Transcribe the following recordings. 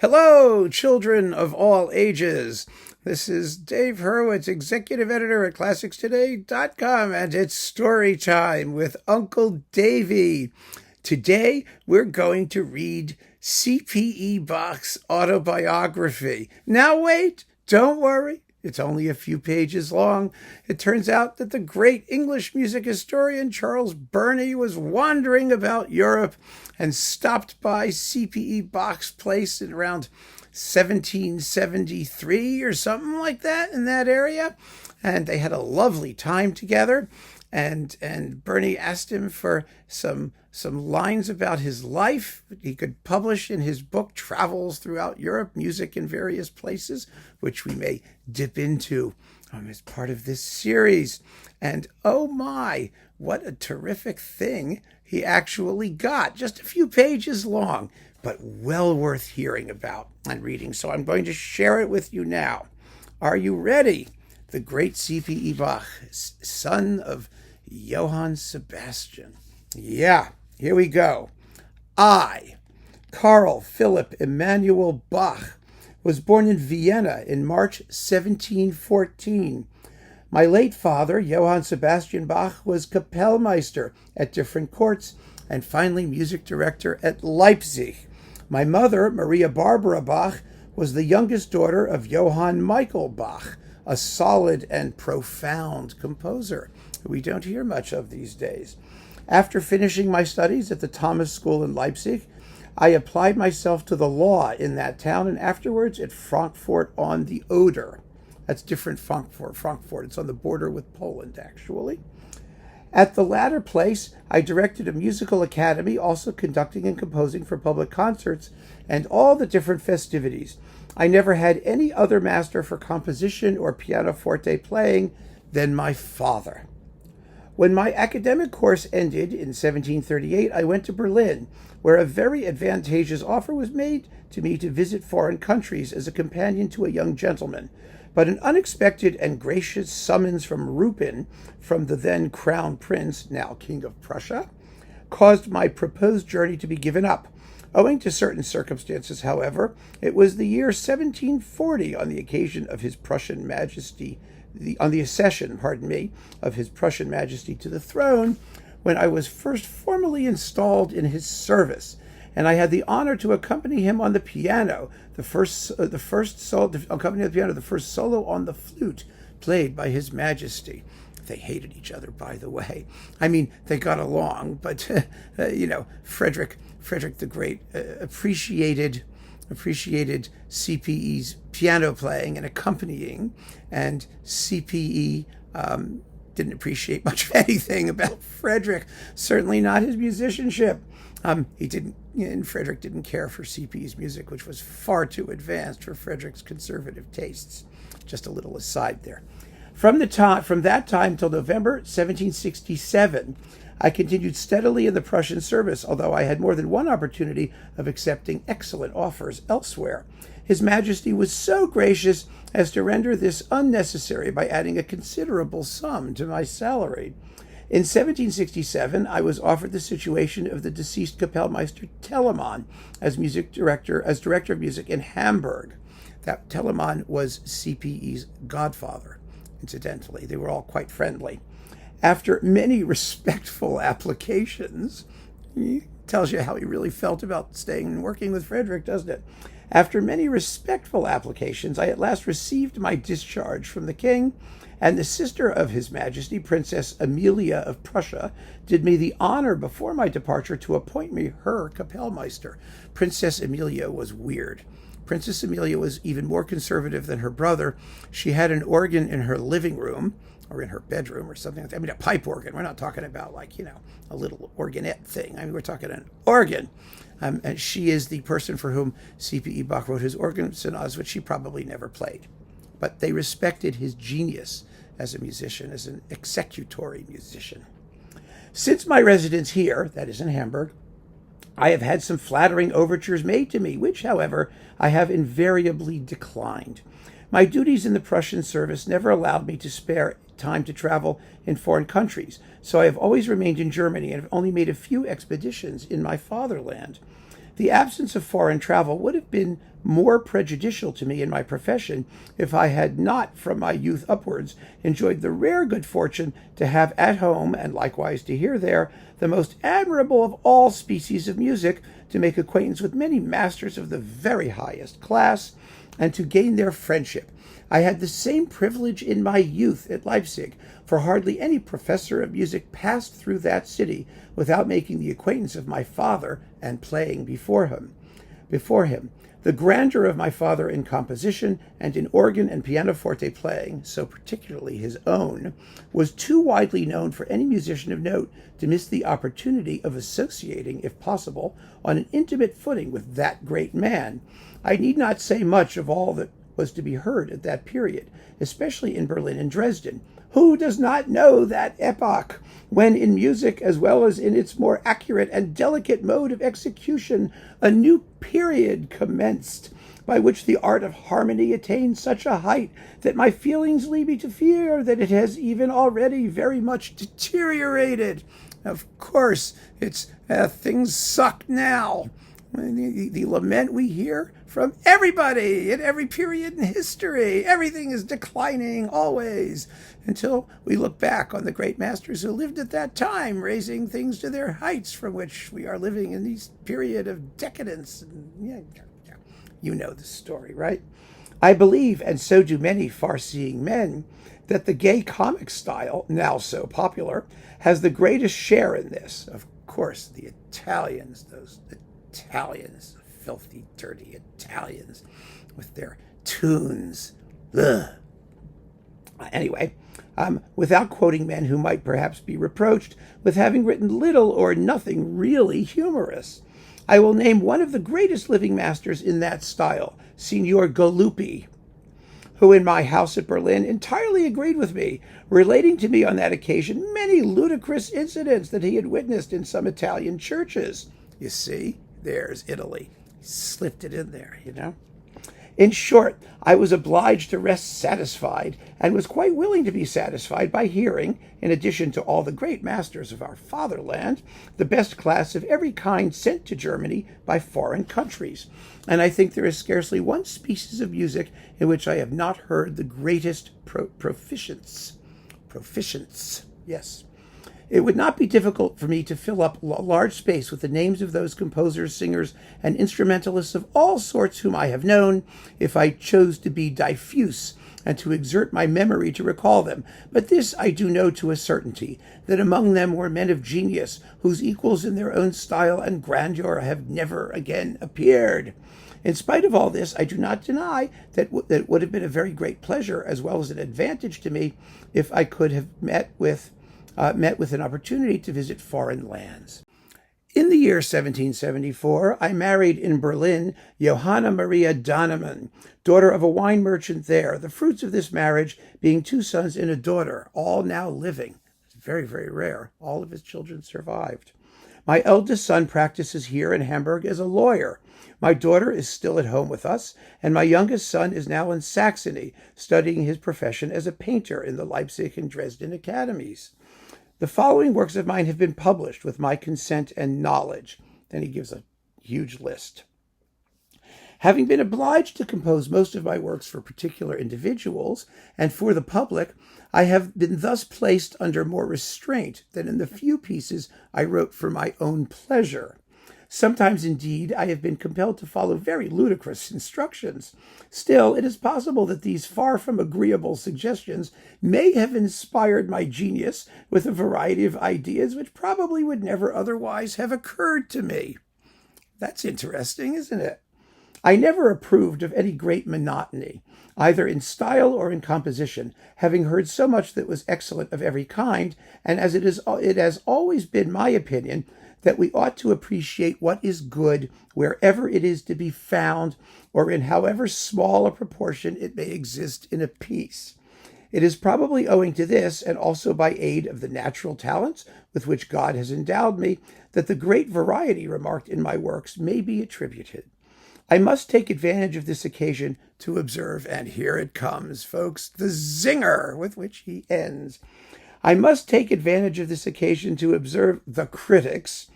Hello, children of all ages. This is Dave Hurwitz, executive editor at ClassicsToday.com, and it's Storytime with Uncle Davey. Today, we're going to read CPE Bach's autobiography. Now wait, don't worry. It's only a few pages long. It turns out that the great English music historian Charles Burney was wandering about Europe and stopped by CPE Bach's place in around 1773 or something like that in that area. And they had a lovely time together. And Burney asked him for some lines about his life he could publish in his book Travels Throughout Europe, Music in Various Places, which we may dip into as part of this series. And oh my, what a terrific thing he actually got. Just a few pages long, but well worth hearing about and reading. So I'm going to share it with you now. Are you ready? The great C.P.E. Bach, son of Johann Sebastian. Yeah, here we go. I, Carl Philipp Emanuel Bach, was born in Vienna in March 1714. My late father, Johann Sebastian Bach, was Kapellmeister at different courts and finally music director at Leipzig. My mother, Maria Barbara Bach, was the youngest daughter of Johann Michael Bach, a solid and profound composer who we don't hear much of these days. After finishing my studies at the Thomas School in Leipzig, I applied myself to the law in that town and afterwards at Frankfurt on the Oder. That's different Frankfurt. It's on the border with Poland, actually. At the latter place, I directed a musical academy, also conducting and composing for public concerts and all the different festivities. I never had any other master for composition or pianoforte playing than my father. When my academic course ended in 1738, I went to Berlin, where a very advantageous offer was made to me to visit foreign countries as a companion to a young gentleman. But an unexpected and gracious summons from Rupin, from the then Crown Prince, now King of Prussia, caused my proposed journey to be given up. Owing to certain circumstances, however, it was the year 1740 on the occasion of His Prussian Majesty, on the accession, of His Prussian Majesty to the throne, when I was first formally installed in his service, and I had the honor to accompany him on the piano, the first solo on the flute played by His Majesty. They hated each other, by the way. I mean, they got along, but Frederick the Great appreciated CPE's piano playing and accompanying, and CPE didn't appreciate much of anything about Frederick, certainly not his musicianship. Frederick didn't care for CPE's music, which was far too advanced for Frederick's conservative tastes. Just a little aside there. From that time till November 1767, I continued steadily in the Prussian service, although I had more than one opportunity of accepting excellent offers elsewhere. His Majesty was so gracious as to render this unnecessary by adding a considerable sum to my salary. In 1767, I was offered the situation of the deceased Kapellmeister Telemann as director of music in Hamburg. That Telemann was CPE's godfather, incidentally. They were all quite friendly. After many respectful applications, tells you how he really felt about staying and working with Frederick, doesn't it? After many respectful applications, I at last received my discharge from the king, and the sister of His Majesty, Princess Amelia of Prussia, did me the honor before my departure to appoint me her Kapellmeister. Princess Amelia was weird. Princess Amelia was even more conservative than her brother. She had an organ in her living room, or in her bedroom or something like that. I mean, a pipe organ. We're not talking about a little organette thing. I mean, we're talking an organ. And she is the person for whom C.P.E. Bach wrote his organ sonatas, which she probably never played. But they respected his genius as a musician, as an executory musician. Since my residence here, that is in Hamburg, I have had some flattering overtures made to me, which, however, I have invariably declined. My duties in the Prussian service never allowed me to spare time to travel in foreign countries, so I have always remained in Germany and have only made a few expeditions in my fatherland. The absence of foreign travel would have been more prejudicial to me in my profession if I had not, from my youth upwards, enjoyed the rare good fortune to have at home, and likewise to hear there, the most admirable of all species of music, to make acquaintance with many masters of the very highest class, and to gain their friendship. I had the same privilege in my youth at Leipzig, for hardly any professor of music passed through that city without making the acquaintance of my father and playing before him. The grandeur of my father in composition and in organ and pianoforte playing, so particularly his own, was too widely known for any musician of note to miss the opportunity of associating, if possible, on an intimate footing with that great man. I need not say much of all that was to be heard at that period, especially in Berlin and Dresden. Who does not know that epoch, when in music as well as in its more accurate and delicate mode of execution, a new period commenced, by which the art of harmony attained such a height that my feelings lead me to fear that it has even already very much deteriorated. Of course, things suck now. The lament we hear from everybody in every period in history. Everything is declining always, until we look back on the great masters who lived at that time, raising things to their heights from which we are living in this period of decadence. You know the story, right? I believe, and so do many far-seeing men, that the gay comic style, now so popular, has the greatest share in this. Of course, the Italians, those Italians, filthy, dirty Italians, with their tunes. Ugh. Anyway, without quoting men who might perhaps be reproached with having written little or nothing really humorous, I will name one of the greatest living masters in that style, Signor Galuppi, who in my house at Berlin entirely agreed with me, relating to me on that occasion many ludicrous incidents that he had witnessed in some Italian churches. You see, there's Italy. He slipped it in there, you know. In short, I was obliged to rest satisfied, and was quite willing to be satisfied by hearing, in addition to all the great masters of our fatherland, the best class of every kind sent to Germany by foreign countries. And I think there is scarcely one species of music in which I have not heard the greatest proficients. Yes. It would not be difficult for me to fill up a large space with the names of those composers, singers, and instrumentalists of all sorts whom I have known, if I chose to be diffuse and to exert my memory to recall them. But this I do know to a certainty, that among them were men of genius, whose equals in their own style and grandeur have never again appeared. In spite of all this, I do not deny that it would have been a very great pleasure, as well as an advantage to me, if I could have met with an opportunity to visit foreign lands. In the year 1774, I married in Berlin Johanna Maria Dannemann, daughter of a wine merchant there, the fruits of this marriage being 2 sons and a daughter, all now living. It's very, very rare. All of his children survived. My eldest son practices here in Hamburg as a lawyer. My daughter is still at home with us, and my youngest son is now in Saxony, studying his profession as a painter in the Leipzig and Dresden academies. The following works of mine have been published with my consent and knowledge. Then he gives a huge list. Having been obliged to compose most of my works for particular individuals and for the public, I have been thus placed under more restraint than in the few pieces I wrote for my own pleasure. Sometimes, indeed, I have been compelled to follow very ludicrous instructions. Still, it is possible that these far from agreeable suggestions may have inspired my genius with a variety of ideas which probably would never otherwise have occurred to me. That's interesting, isn't it? I never approved of any great monotony, either in style or in composition, having heard so much that was excellent of every kind, and as it has always been my opinion that we ought to appreciate what is good wherever it is to be found, or in however small a proportion it may exist in a piece. It is probably owing to this, and also by aid of the natural talents with which God has endowed me, that the great variety remarked in my works may be attributed. I must take advantage of this occasion to observe, and here it comes, folks, the zinger with which he ends. I must take advantage of this occasion to observe the critics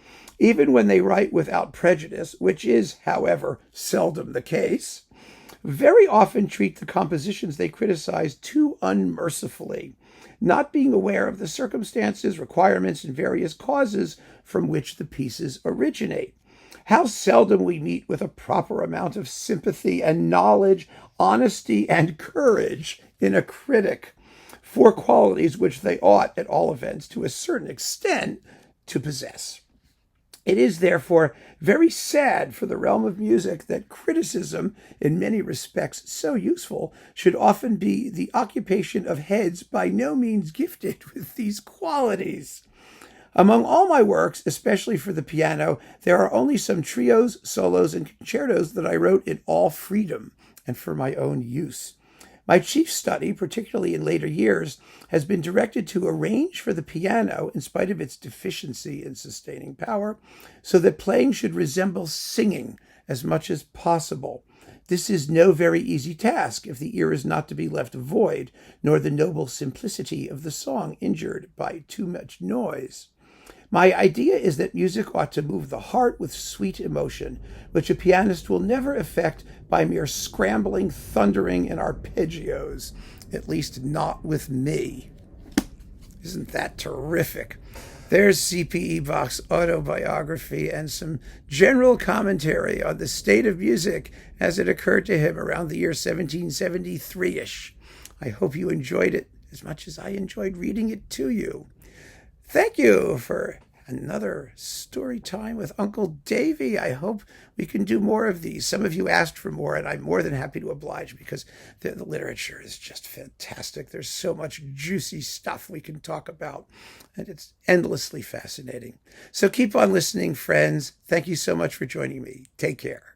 Even when they write without prejudice, which is, however, seldom the case, very often treat the compositions they criticize too unmercifully, not being aware of the circumstances, requirements, and various causes from which the pieces originate. How seldom we meet with a proper amount of sympathy and knowledge, honesty and courage in a critic, four qualities which they ought, at all events, to a certain extent, to possess. It is, therefore, very sad for the realm of music that criticism, in many respects so useful, should often be the occupation of heads by no means gifted with these qualities. Among all my works, especially for the piano, there are only some trios, solos, and concertos that I wrote in all freedom and for my own use. My chief study, particularly in later years, has been directed to arrange for the piano, in spite of its deficiency in sustaining power, so that playing should resemble singing as much as possible. This is no very easy task if the ear is not to be left void, nor the noble simplicity of the song injured by too much noise. My idea is that music ought to move the heart with sweet emotion, which a pianist will never effect by mere scrambling, thundering, and arpeggios, at least not with me. Isn't that terrific? There's CPE Bach's autobiography and some general commentary on the state of music as it occurred to him around the year 1773-ish. I hope you enjoyed it as much as I enjoyed reading it to you. Thank you for another story time with Uncle Davey. I hope we can do more of these. Some of you asked for more, and I'm more than happy to oblige because the literature is just fantastic. There's so much juicy stuff we can talk about, and it's endlessly fascinating. So keep on listening, friends. Thank you so much for joining me. Take care.